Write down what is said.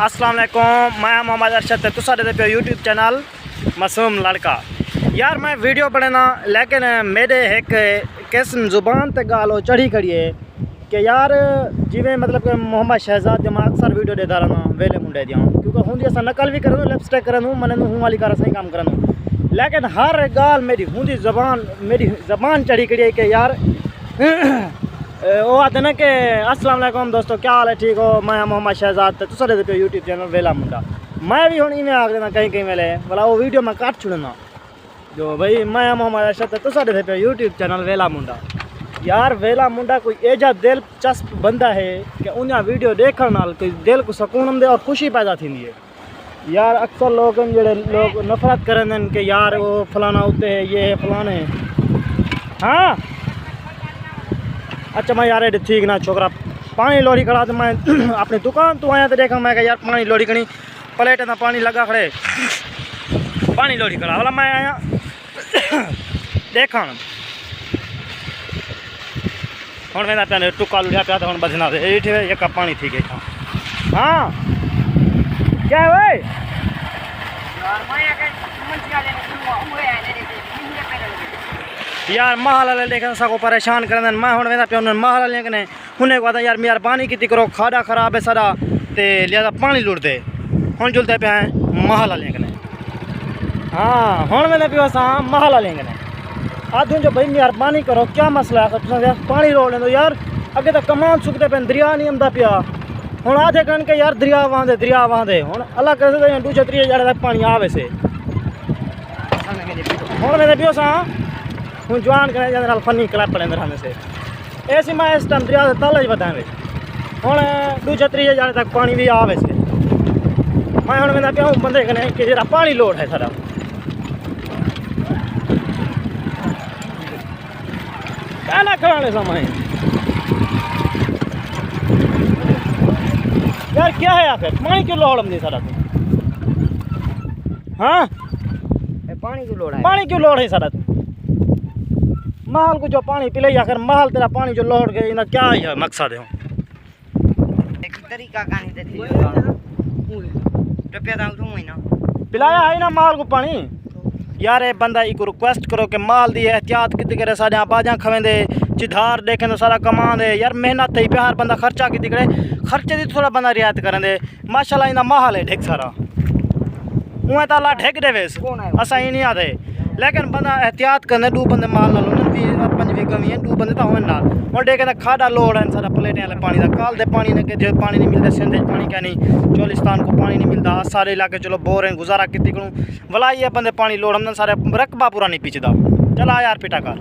अस्सलाम वालेकुम, मैं मोहम्मद अरशद ते तुसा दे पे यूट्यूब चैनल मासूम लड़का। यार मैं वीडियो बनाना लेकिन मेरे एक किस्म जुबान ते गालो चढ़ी खड़ी है कि यार जिवें मतलब कि मोहम्मद शहजाद जमा अक्सर वीडियो देता रहना वेले मुंडे दियां, क्योंकि हुंदी असां नकल भी करन लिपस्टिक करन मन हूँ वाली कर सही काम करन, लेकिन हर गाल मेरी हुंदी ज़बान चढ़ी खड़ी है कि यार वो आते ना कि अस्सलाम वालेकुम दोस्तों, क्या हाल है, ठीक हो? मैं मोहम्मद शहजाद ते तुसा दे पे यूट्यूब चैनल वेला मुंडा। मैं भी हुण इवें आख देना कहीं वेले भला वो वीडियो मैं कट छुड़ना जो भाई मैं मोहम्मद अरशद ते तुसा दे पे यूट्यूब चैनल वेला मुंडा। यार वेला मुंडा कोई एजा दिलचस्प बंदा है कि उन्हें वीडियो देखने नाल कोई दिल को सुकून दे और खुशी पैदा थी है। यार अक्सर लोग जेडे लोग नफरत करन कि यार वो फलाना उत्ते है, ये है फलाने। हाँ अच्छा मैं यार ठीक ना छोकरा पानी लोड़ी खड़ा तो मैं अपनी दुकान तो आया तो देखा मैं यार पानी लोड़ी खड़ी प्लेट ना पानी लगा खड़े पानी लोड़ी खड़ा वाला मैं आया देखा हूँ मैं पैन टुका लुढ़िया पिया तो हूँ बजना दे एक कप पानी थी गई था। हाँ क्या है भाई यार महल वाले लेकिन सको परेशान कर मैं हूँ वेंदा पिया महल वाले कने उन्हें कहता यार मेरा पानी की करो खाड़ा खराब है सारा तो लिहाजा पानी लुटते हूँ जुलते पे हैं महल वाले कने। हाँ हूँ वेंदा पियो असां महल वाले कने आदमी जो भाई मेहरबानी करो क्या मसला है तुम पानी रोक लेंदो यार अगे तो कमान सुकते पे दरिया नहीं आंदा पिया हूँ आधे कन के यार दरिया वांदे हूँ अल्लाह कर दूसरे त्रीजे जड़े तक पानी आवे से हूँ वेंदा पियो असां हूँ जवान करें जैसे फनी क्लैप पड़े रहने से ऐसी मैं इस टाइम दरिया से तल बताए हूँ दूसरे त्रीजे जाने तक पानी भी आवे से मैं हूँ मैं पिया बंदे कने कि जरा पानी लोड है सारा कहना खड़ाने समय यार क्या है आखिर पानी क्यों लोड हमने सारा तू? हाँ पानी क्यों लोड है? पानी क्यों लोड है सारा तू? महल को जो पानी पिले आखिर महल तेरा पानी जो लौट गए ना क्या है मकसद है? एक तरीका कहानी देती है रुपया डाल दूँ ही ना पिलाया है ना महल को पानी। यार ये बंदा एक रिक्वेस्ट करो कि माल दी एहतियात कितनी करे साढ़े बाजा खवेंदे चिधार देखें तो सारा कमा दे यार मेहनत थी प्यार बंदा खर्चा कितनी करे खर्चे की थोड़ा बंदा रियायत करें दे माशाल्लाह इना महल है ढेक सारा उहें तो अल्लाह ढेक दे वेस असा ही नहीं आते लेकिन बंदा एहतियात करने दो बंदे माल ना लो भी 5 वीघा भी दो बंदे तो होने नाल और देखे तो खाड़ा लोड है सारा प्लेटें वाले पानी का काल दे पानी ने जो पानी नहीं मिलता सिंध पानी क्या नहीं चोलिस्तान को पानी नहीं मिलता सारे इलाके चलो बोर हैं गुजारा कितनी करूँ भला ये बंदे पानी लोड हमने सारे रकबा पूरा नहीं पीछदा चला यार पिटा कर।